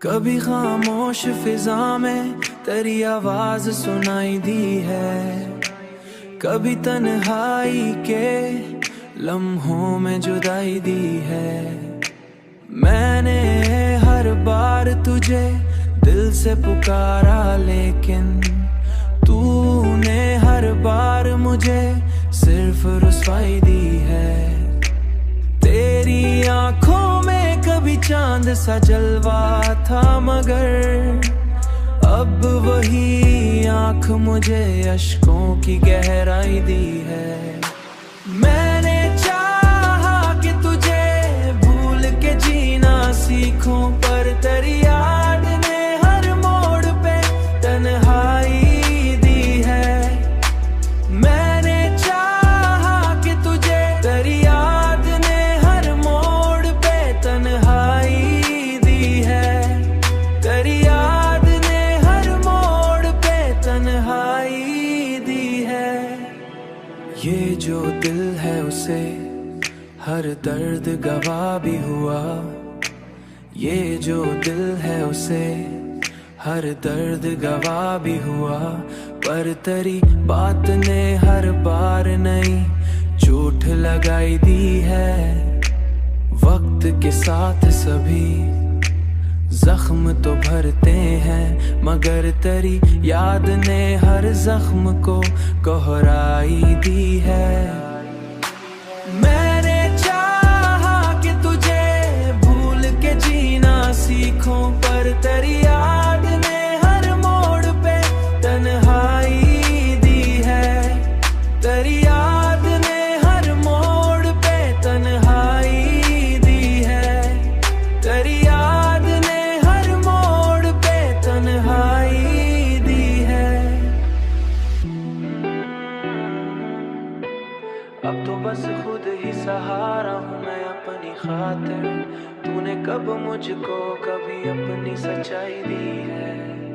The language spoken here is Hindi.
कभी खामोश फिजा में तेरी आवाज सुनाई दी है, कभी तन्हाई के लम्हों में जुदाई दी है। मैंने हर बार तुझे दिल से पुकारा, लेकिन तूने हर बार मुझे सिर्फ रुसवाई दी है। तेरी आंखों में कभी चांद सा जलवा था, मगर अब वही आंख मुझे अश्कों की गहराई दी है। मैंने चाहा कि तुझे भूल के जीना सीखूं, पर तेरी याद ने हर मोड़ पे तन्हाई दी है। मैंने चाहा कि तुझे तेरी याद ने हर मोड़ पे तन्हाई दी है। तेरी याद ने हर मोड़ पे तन्हाई दी है। ये जो दिल है उसे हर दर्द गवा भी हुआ, ये जो दिल है उसे हर दर्द गवा भी हुआ, पर तेरी बात ने हर बार नई चोट लगाई दी है। वक्त के साथ सभी जख्म तो भरते हैं, मगर तेरी याद ने हर जख्म को गहराई दी है। मैंने चाहा कि तुझे भूल के जीना सीखूं, पर तेरी याद ने हर मोड़ पे तन्हाई दी है। तेरी याद ने हर मोड़ पे तन्हाई दी है। तेरी याद ने हर मोड़ पे तन्हाई दी है। अब तो बस खुद ही सहारा हूँ मैं अपनी खातिर, तूने कब मुझको कभी अपनी सच्चाई दी है।